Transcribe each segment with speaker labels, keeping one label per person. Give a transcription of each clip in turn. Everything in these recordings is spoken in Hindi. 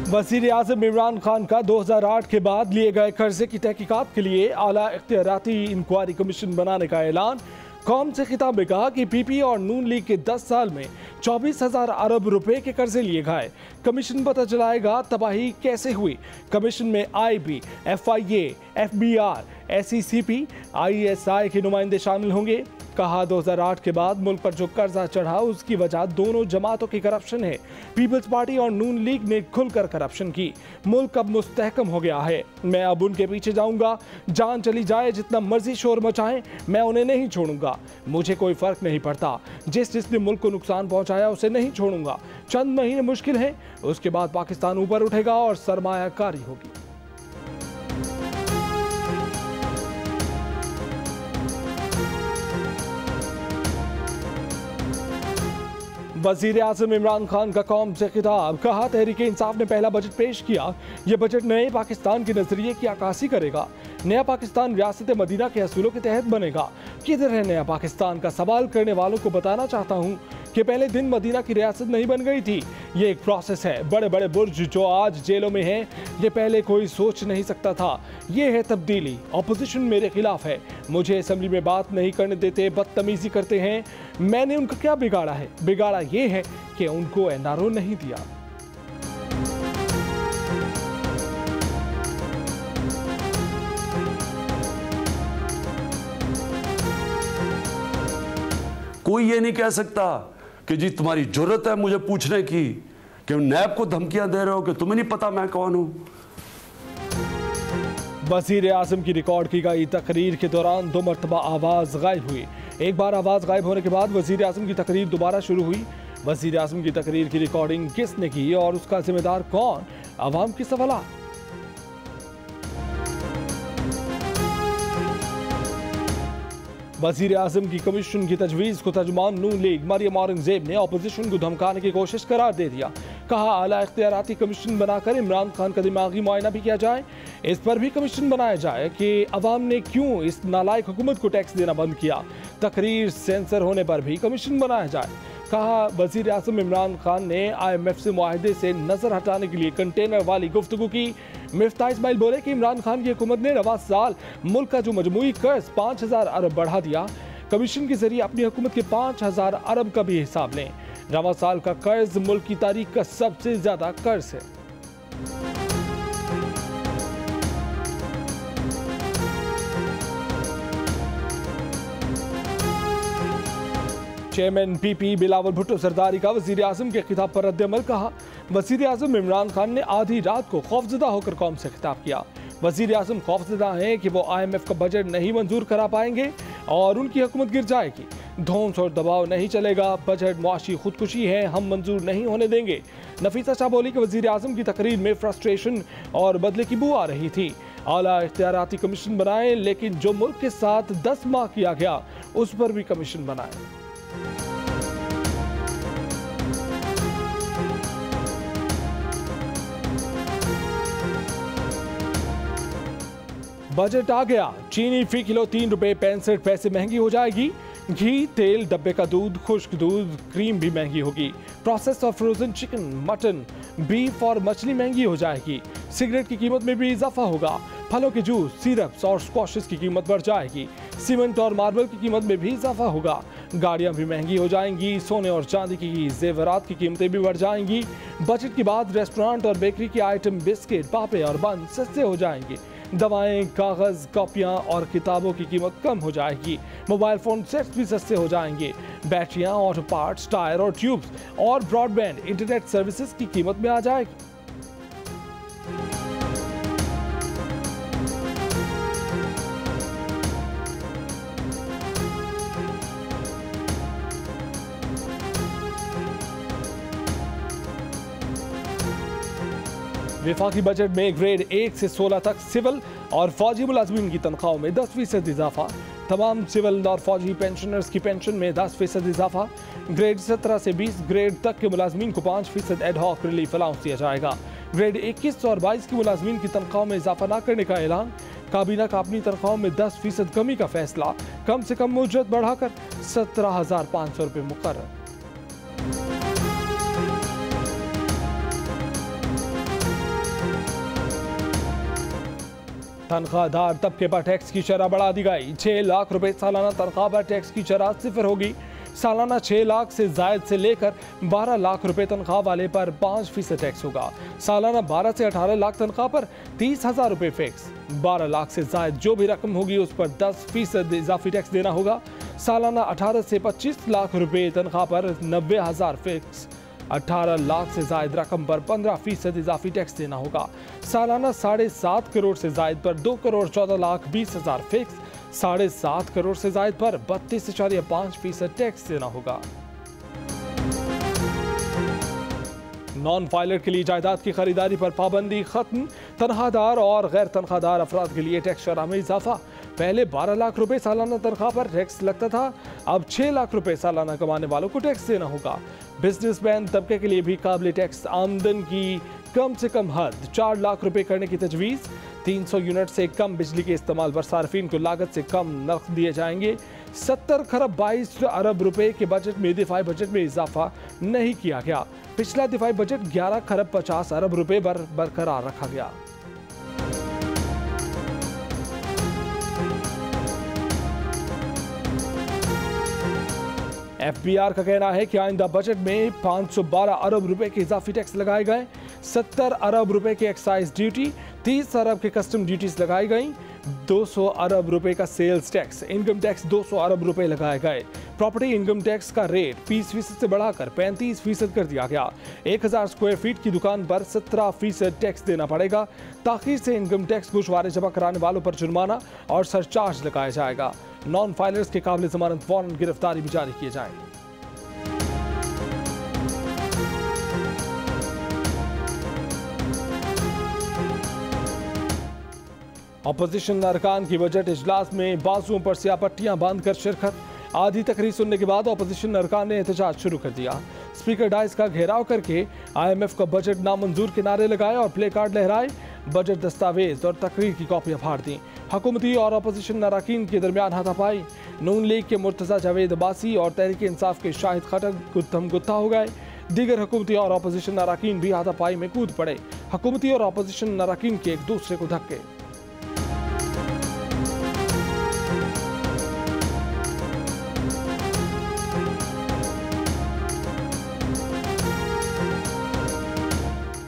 Speaker 1: वज़ीर आज़म इमरान खान का 2008 के बाद लिए गए कर्जे की तहकीकात के लिए आला इख्तियाराती इंक्वायरी कमीशन बनाने का ऐलान। कौम से खिताब में कहा कि पीपी और नून लीग के 10 साल में 24,000 अरब रुपए के कर्जे लिए गए। कमीशन पता चलाएगा तबाही कैसे हुई। कमीशन में IB, FIA, FBR, SECP, ISI के नुमाइंदे शामिल होंगे। कहा 2008 के बाद मुल्क पर जो कर्जा चढ़ा उसकी वजह दोनों जमातों की करप्शन है। पीपल्स पार्टी और नून लीग ने खुलकर करप्शन की। मुल्क अब मुस्तहकम हो गया है। मैं अब उनके पीछे जाऊंगा, जान चली जाए, जितना मर्जी शोर मचाएं, मैं उन्हें नहीं छोड़ूंगा। मुझे कोई फर्क नहीं पड़ता। जिसने मुल्क को नुकसान पहुंचाया उसे नहीं छोड़ूंगा। चंद महीने मुश्किल है, उसके बाद पाकिस्तान ऊपर उठेगा और सरमायाकारी होगी। वज़ीर आज़म इमरान खान का कौम से खिताब। कहा तहरीक इंसाफ ने पहला बजट पेश किया। यह बजट नए पाकिस्तान के नजरिए की अक्कासी करेगा। नया पाकिस्तान रियासत मदीना के असूलों के तहत बनेगा। किधर है नया पाकिस्तान का सवाल करने वालों को बताना चाहता हूँ कि पहले दिन मदीना की रियासत नहीं बन गई थी। ये एक प्रोसेस है। बड़े बड़े बुर्ज जो आज जेलों में हैं, ये पहले कोई सोच नहीं सकता था। ये है तब्दीली। ऑपोजिशन मेरे खिलाफ है, मुझे असेंबली में बात नहीं करने देते, बदतमीजी करते हैं। मैंने उनका क्या बिगाड़ा है? बिगाड़ा ये है कि उनको NRO नहीं दिया।
Speaker 2: कोई ये नहीं कह सकता कि जी तुम्हारी जरूरत है मुझे पूछने की कि नैब को धमकियां दे रहे हो कि तुम्हें नहीं पता मैं कौन हूं।
Speaker 1: वज़ीर आज़म की रिकॉर्ड की गई तकरीर के दौरान 2 मरतबा आवाज़ गायब हुई। एक बार आवाज़ गायब होने के बाद वज़ीर आज़म की तकरीर दोबारा शुरू हुई। वज़ीर आज़म की तकरीर की रिकॉर्डिंग किसने की और उसका जिम्मेदार कौन? अवाम की सवालात। वज़ीर आज़म की कमीशन की तजवीज़ को तर्जुमान नून लीग मरियम औरंगज़ेब ने ऑपोजिशन को धमकाने की कोशिश करार दे दिया। कहा आला इख्तियाराती कमीशन बनाकर इमरान खान का दिमागी मुआयना भी किया जाए। इस पर भी कमीशन बनाया जाए कि अवाम ने क्यों इस नालायक हुकूमत को टैक्स देना बंद किया। तकरीर सेंसर होने पर भी कमीशन बनाया जाए। कहा वज़ीर आज़म इमरान खान ने IMF से मुआहदे से नजर हटाने के लिए कंटेनर वाली गुफ्तगू की। मिफ्ता इस्माइल बोले कि इमरान खान की हुकूमत ने रवा साल मुल्क का जो मजमूई कर्ज 5,000 अरब बढ़ा दिया। कमीशन के जरिए अपनी हुकूमत के 5,000 अरब का भी हिसाब लें। रवा साल का कर्ज मुल्क की तारीख का सबसे ज्यादा कर्ज है। चेयरमैन PP बिलावल भुट्टो सरदारी का वज़ीर आज़म के खिताब पर रद्द-ए-अमल। कहा वज़ीर आज़म इमरान खान ने आधी रात को खौफजदा होकर कौम से खिताब किया। वज़ीर आज़म खौफजदा हैं कि वो IMF का बजट नहीं मंजूर करा पाएंगे और उनकी हुकूमत गिर जाएगी। धौंस और दबाव नहीं चलेगा। बजट मुआशी खुदकुशी है, हम मंजूर नहीं होने देंगे। नफीसा शाह बोली कि वज़ीर आज़म की तकरीर में फ्रस्ट्रेशन और बदले की बू आ रही थी। आला इख्तियाराती कमीशन बनाए, लेकिन जो मुल्क के साथ 10 माह किया गया उस पर भी कमीशन बनाए। बजट आ गया। चीनी फी किलो 3 रुपए 65 पैसे महंगी हो जाएगी। घी, तेल, डब्बे का दूध, खुश्क दूध, क्रीम भी महंगी होगी। प्रोसेस और फ्रोजन चिकन, मटन, बीफ और मछली महंगी हो जाएगी। सिगरेट की कीमत में भी इजाफा होगा। फलों के जूस, सिरप्स और स्क्वॉशेस की कीमत बढ़ जाएगी। सीमेंट और मार्बल की कीमत में भी इजाफा होगा। गाड़ियां भी महंगी हो जाएंगी। सोने और चांदी की जेवरात की कीमतें भी बढ़ जाएंगी। बजट के बाद रेस्टोरेंट और बेकरी के आइटम, बिस्किट, पापे और बन सस्ते हो जाएंगे। दवाएं, कागज, कॉपियां और किताबों की कीमत कम हो जाएगी। मोबाइल फोन सेट्स भी सस्ते हो जाएंगे। बैटरियां, ऑटो पार्ट्स, टायर और ट्यूब्स और ब्रॉडबैंड इंटरनेट सर्विसेज की कीमत में आ जाएगी। विफाकी बजट में ग्रेड 1 से 16 तक सिविल और फौजी मुलाजमीन की तनख्वाहों में 10% इजाफा। तमाम सिविल और फौजी पेंशनर्स की पेंशन में 10% इजाफा। ग्रेड 17 से 20 ग्रेड तक के मुलाजमीन को 5% एडहॉक रिलीफ अलाउंस दिया जाएगा। ग्रेड 21 और 22 की मुलाजमीन की तनख्वाहों में इजाफा न करने का ऐलान। काबीना का अपनी तनख्वाहों में 10% कमी का फैसला। कम से कम उजरत बढ़ाकर 17,500 रुपये मुकर्रर। तनख्वाहदार तबके पर टैक्स की शरह बढ़ा दी गई। 6 लाख रुपए सालाना तनख्वाह पर टैक्स की शरह 0 होगी। सालाना 6 लाख से जायद से लेकर 12 लाख रुपए तनख्वाह वाले पर 5% टैक्स होगा। सालाना 12 से 18 लाख तनख्वाह पर 30,000 रुपए फिक्स। 12 लाख से जायद जो भी रकम होगी उस पर 10% इजाफी टैक्स देना होगा। सालाना 18 से 25 लाख रुपए तनख्वाह पर 90,000 फिक्स। 18 लाख से जायद रकम पर 15% इजाफी टैक्स देना होगा। सालाना 7.5 करोड़ से जायद पर 2 करोड़ 14 लाख 20,000 फिक्स। 7.5 करोड़ से जायद पर 32.5% टैक्स देना होगा। नॉन पायलट के लिए जायदाद की खरीदारी पर पाबंदी खत्म। तनख्वाहदार और गैर तनख्वाहदार अफराद के लिए टैक्स शरह में इजाफा। पहले 12 लाख रुपए सालाना तनख्वाह पर टैक्स लगता था, अब 6 लाख रुपए सालाना कमाने वालों को टैक्स देना होगा। बिजनेसमैन तबके के लिए भी काबिल टैक्स आमदन की कम से कम हद 4 लाख रुपए करने की तजवीज़। 300 यूनिट से कम बिजली के इस्तेमाल पर सार्फिन को लागत से कम नर्ख दिए जाएंगे। 70 खरब 22 अरब रुपए के बजट में दिफाई बजट में इजाफा नहीं किया गया। पिछला दिफाई बजट 11 खरब 50 अरब रुपए पर बरकरार रखा गया। FBR का कहना है कि आइंदा बजट में 512 अरब रुपए के इजाफी टैक्स लगाए गए। 70 अरब रुपए की एक्साइज ड्यूटी, 30 अरब के कस्टम ड्यूटीज लगाई गई। 200 अरब रुपए का सेल्स टैक्स, इनकम टैक्स 200 अरब रुपए लगाए गए। प्रॉपर्टी इनकम टैक्स का रेट 20% से बढ़ाकर 35% कर दिया गया। 1000 स्क्वायर फीट की दुकान पर 17% टैक्स देना पड़ेगा। ताखीर से इनकम टैक्स गोशवारे जमा कराने वालों पर जुर्माना और सरचार्ज लगाया जाएगा। नॉन फाइलर्स के काबिल जमानत वारंट गिरफ्तारी भी जारी किए जाएंगे। अपोजिशन अरकान की बजट इजलास में बाजुओं पर स्यापट्टियां बांधकर शिरकत। आधी तकरीर सुनने के बाद अपोजिशन अरकान ने एहतजाज शुरू कर दिया। स्पीकर डाइस का घेराव करके IMF का बजट नामंजूर के नारे लगाए और प्ले कार्ड लहराए। बजट दस्तावेज और तकरीर की कॉपियां फाड़ दी। हुकूमती और अपोजिशन अरकान के दरमियान हाथापाई। नून लीग के मुर्तजा जावेद अब्बासी और तहरीक इंसाफ के शाहिद खटक गुत्थम गुत्था हो गए। दीगर हुकूमती और अपोजिशन अरकान भी हाथापाई में कूद पड़े। हुकूमती और अपोजिशन अरकान के एक दूसरे को धक्के।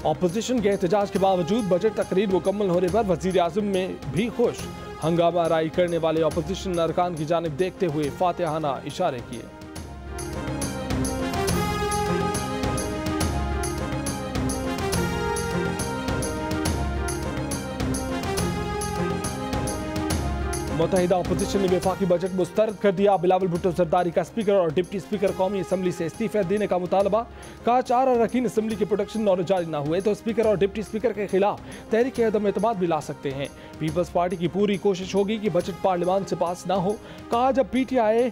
Speaker 1: अपोजिशन के एहतजाज के बावजूद बजट तकरीर मुकम्मल होने पर वजीर आज़म में भी खुश। हंगामा आराई करने वाले अपोजिशन अरकान की जानिब देखते हुए फातिहाना इशारे किए। मुत्तहिदा अपोजिशन ने वफाकी बजट मुस्तरद कर दिया। बिलावल भुट्टो जरदारी का स्पीकर और डिप्टी स्पीकर कौमी असम्बली से इस्तीफा देने का मुतालबा। कहा 4 अरकान असम्बली के प्रोटेक्शन ऑर्डर जारी न हुए तो स्पीकर और डिप्टी स्पीकर के खिलाफ तहरीक अदम एतमाद भी ला सकते हैं। पीपल्स पार्टी की पूरी कोशिश होगी कि बजट पार्लियामान से पास ना हो। कहा जब PTI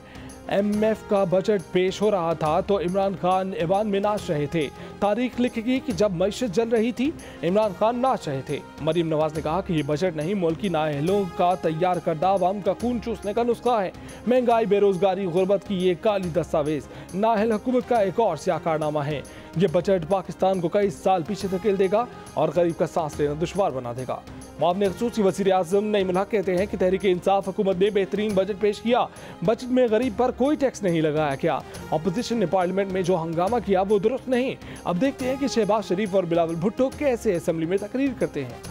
Speaker 1: MF का बजट पेश हो रहा था तो इमरान खान ऐवान में नाच रहे थे। तारीख लिखेगी कि जब मईशत जल रही थी इमरान खान नाच रहे थे। मरीम नवाज ने कहा कि ये बजट नहीं मुल्की नाअहलों का तैयार करदा अवाम का खून चूसने का नुस्खा है। महंगाई, बेरोजगारी, गुर्बत की ये काली दस्तावेज नाअहल हुकूमत का एक और स्याह कारनामा है। ये बजट पाकिस्तान को कई साल पीछे धकेल देगा और गरीब का सांस लेना दुश्वार बना देगा। मुआविन ख़ुसूसी वज़ीर आज़म नईमुल हक कहते हैं कि तहरीक इंसाफ हुकूमत ने बेहतरीन बजट पेश किया। बजट में गरीब पर कोई टैक्स नहीं लगाया गया। अपोजिशन ने पार्लियामेंट में जो हंगामा किया वो दुरुस्त नहीं। अब देखते हैं कि शहबाज शरीफ और बिलावल भुट्टो कैसे असेंबली में तकरीर करते हैं।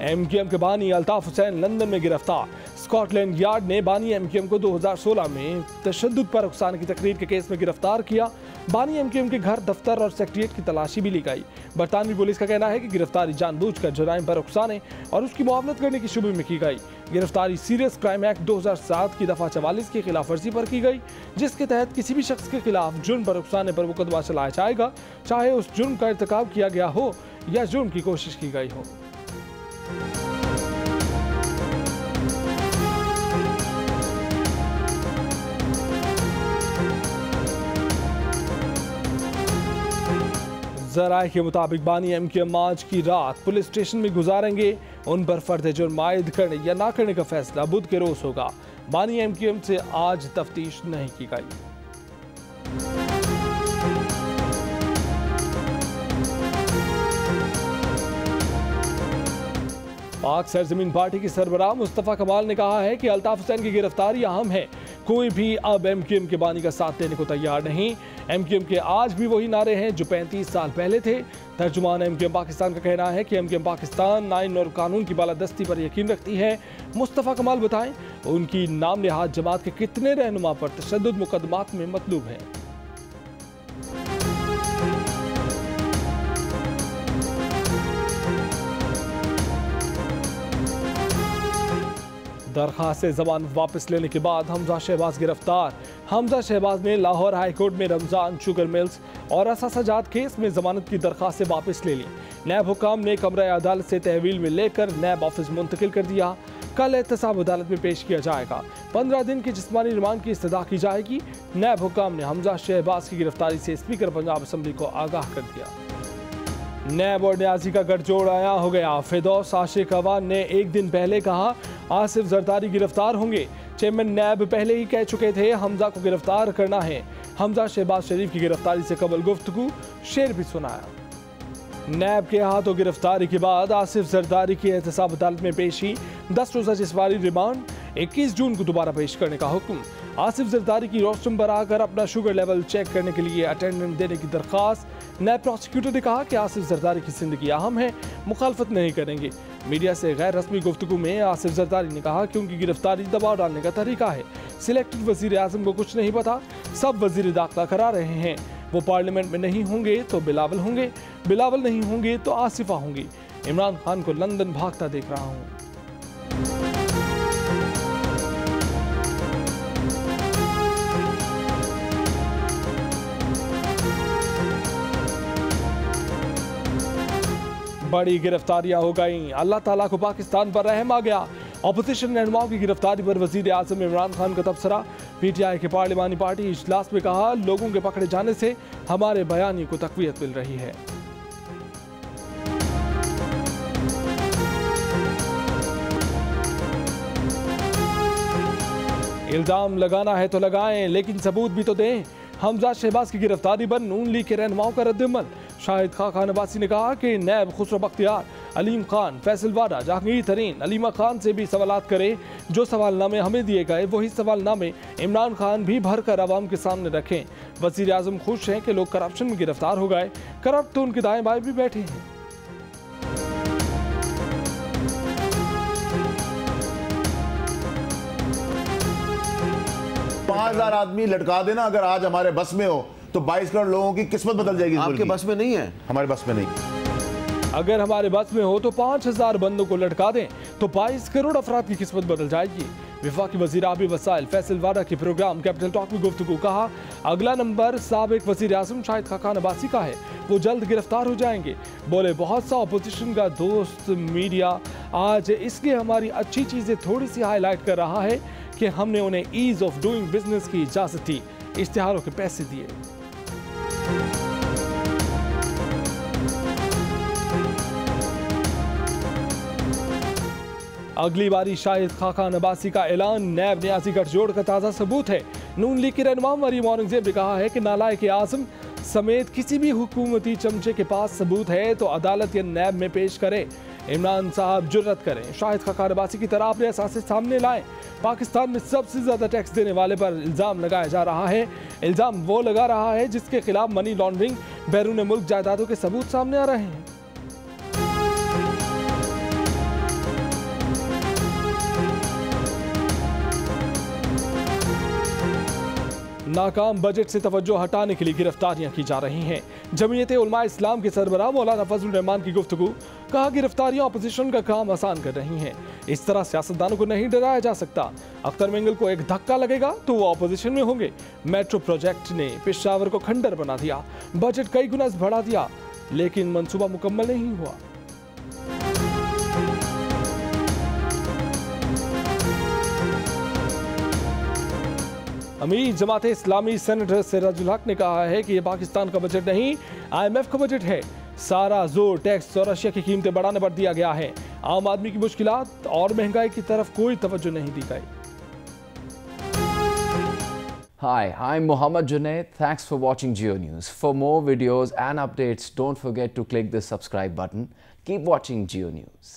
Speaker 1: MQM के बानी अल्ताफ हुसैन लंदन में गिरफ्तार। स्कॉटलैंड यार्ड ने बानी MQM को 2016 में तशद्दुद पर उकसाने की तकरीर के केस में गिरफ्तार किया। बानी MQM के घर, दफ्तर और सेक्रेटेरिएट की तलाशी भी ली गई। बरतानवी पुलिस का कहना है कि गिरफ्तारी जानबूझकर जराइम पर उकसाने और उसकी मुआवनत करने की शुबे में की गई। गिरफ्तारी सीरियस क्राइम एक्ट 2007 की दफा 44 की खिलाफ वर्जी पर की गई, जिसके तहत किसी भी शख्स के खिलाफ जुर्म पर उकसाने पर मुकदमा चलाया जाएगा, चाहे उस जुर्म का इर्तिकाब किया गया हो या जुर्म की कोशिश की गई हो। ज़राए के मुताबिक बानी MQM आज की रात पुलिस स्टेशन में गुजारेंगे। उन पर फर्द जुर्म आयद करने या ना करने का फैसला बुध के रोज होगा। बानी MQM से आज तफ्तीश नहीं की गई। पाक सरजमीन पार्टी की सरबराह मुस्तफ़ा कमाल ने कहा है कि अल्ताफ हुसैन की गिरफ्तारी अहम है। कोई भी अब MQM के बानी का साथ देने को तैयार नहीं। MQM के आज भी वही नारे हैं जो 35 साल पहले थे। तर्जुमान MQM पाकिस्तान का कहना है कि MQM पाकिस्तान आइन और कानून की बालादस्ती पर यकीन रखती है। मुस्तफ़ा कमाल बताएं उनकी नाम नेहाद जमात के कितने रहनुमा पर तशद्दुद मुकदमात में मतलूब हैं। दरख्वास्त जमानत वापस लेने के बाद हमजा शहबाज गिरफ्तार। हमजा शहबाज ने लाहौर हाई कोर्ट में रमजान शुगर मिल्स और अससाजात केस में जमानत की दरख्वास्तें वापस ले ली। नैब हुकाम ने कमरा अदालत से तहवील में लेकर नैब ऑफिस मुंतकिल कर दिया। कल एहतसाब अदालत में पेश किया जाएगा। 15 दिन की जिस्मानी रिमांड की इस्तदा की जाएगी। नैब हुकाम ने हमजा शहबाज की गिरफ्तारी से स्पीकर पंजाब असम्बली को आगाह कर दिया। नैब और न्याजी का गठजोड़ आया हो गया। फिरदौस आशिक अवान ने एक दिन पहले कहा आसिफ जरदारी गिरफ्तार होंगे। चेयरमैन नैब पहले ही कह चुके थे हमजा को गिरफ्तार करना है। हमजा शहबाज शरीफ की गिरफ्तारी से कबल गुफ्तगू शेर भी सुनाया। नैब के हाथों गिरफ्तारी के बाद आसिफ जरदारी की एहतसाब अदालत में पेशी। 10 रोजा जिस्मानी रिमांड 21 जून को दोबारा पेश करने का हुक्म। आसिफ जरदारी की रोस्टम पर आकर अपना शुगर लेवल चेक करने के लिए अटेंडेंट देने की दरख्वास्त। नैब प्रोसिक्यूटर ने कहा कि आसिफ जरदारी की जिंदगी अहम है, मुखालफत नहीं करेंगे। मीडिया से गैर रस्मी गुफ्तगू में आसिफ जरदारी ने कहा कि उनकी गिरफ्तारी दबाव डालने का तरीका है। सिलेक्टेड वजीर आजम को कुछ नहीं पता, सब वजीर दाखिला करा रहे हैं। वो पार्लियामेंट में नहीं होंगे तो बिलावल होंगे, बिलावल नहीं होंगे तो आसिफा होंगी। इमरान खान को लंदन भागता देख रहा हूँ। बड़ी गिरफ्तारियां हो गईं। अल्लाह ताला को पाकिस्तान पर रहम आ गया। अपोजिशन रहनुमाओं की गिरफ्तारी पर वजीर आजम इमरान खान का तबसरा। PTI के पार्लिमानी पार्टी इजलास में कहा लोगों के पकड़े जाने से हमारे बयानी को तकवीत मिल रही है। इल्जाम लगाना है तो लगाएं, लेकिन सबूत भी तो दें। हमजा शहबाज की गिरफ्तारी पर नून लीग के रहनुमाओं का रद्दअमल। शाहिद खान अब्बासी ने कहा कि नैब खुसरो बख्तियार, अलीम खान, फैसल वाडा, जहांगीर तरीन, अलीमा खान से भी सवालात करे। जो सवालनामे हमें दिए गए वही सवालनामे इमरान खान भी भर कर आवाम के सामने रखें। वजीर आजम खुश हैं कि लोग करप्शन में गिरफ्तार हो गए। करप्ट तो उनके दाएं बाएं भी बैठे हैं।
Speaker 3: 5000 आदमी लटका देना अगर आज हमारे बस में हो तो 22 करोड़ लोगों की किस्मत बदल जाएगी।
Speaker 4: आपके बस में नहीं है?
Speaker 3: हमारे बस में नहीं।
Speaker 1: अगर हमारे बस में हो तो 5000 बंदों को लटका दें तो 22 करोड़ अफराद की किस्मत बदल जाएगी। वफाकी वजीर आबी वसाइल फैसल वाडा के प्रोग्राम कैपिटल टॉक में गुफ्तगू। कहा अगला नंबर साबिक वजीर आजम शाहिद खान अब्बासी का है, वो जल्द गिरफ्तार हो जाएंगे। बोले बहुत सा अपोजिशन का दोस्त मीडिया आज इसलिए हमारी अच्छी चीजें थोड़ी सी हाईलाइट कर रहा है कि हमने उन्हें ईज ऑफ डूइंग बिजनेस की इजाजत दी, इश्तिहारों के पैसे दिए। अगली बारी शाहिद खान अब्बासी का ऐलान नैब न्याजी गठजोड़ का ताज़ा सबूत है। नून लीग के रहनुमा मरियम औरंगजेब ने कहा है कि नालायक आज़म समेत किसी भी हुकूमती चमचे के पास सबूत है तो अदालत या नैब में पेश करे। इमरान साहब जुर्रत करें, शाहिद खान अब्बासी की तरह अपने असासे सामने लाएं। पाकिस्तान में सबसे ज्यादा टैक्स देने वाले पर इल्जाम लगाया जा रहा है। इल्जाम वो लगा रहा है जिसके खिलाफ मनी लॉन्ड्रिंग, बैरून मुल्क जायदादों के सबूत सामने आ रहे हैं। नाकाम बजट से तवज्जो हटाने के लिए गिरफ्तारियां की जा रही हैं। जमीयत उलमा इस्लाम के सरबराह मौलाना फजलुर रहमान की गुफ्तगू। कहा गिरफ्तारियां अपोजिशन का काम आसान कर रही हैं। इस तरह सियासतदानों को नहीं डराया जा सकता। अख्तर मिंगल को एक धक्का लगेगा तो वो अपोजिशन में होंगे। मेट्रो प्रोजेक्ट ने पेशावर को खंडर बना दिया, बजट कई गुना बढ़ा दिया, लेकिन मंसूबा मुकम्मल नहीं हुआ। अमीर जमात इस्लामी सेनेटर सिराजुल हक ने कहा है कि यह पाकिस्तान का बजट नहीं, IMF का बजट है। सारा जोर टैक्स और अशिया की कीमतें बढ़ाने पर दिया गया है। आम आदमी की मुश्किलात और महंगाई की तरफ कोई तवज्जो नहीं दी गई।
Speaker 5: Hi, I'm Mohammad Junaid. Thanks for watching Geo News. For more videos and updates, don't forget to click the subscribe button. Keep watching Geo News.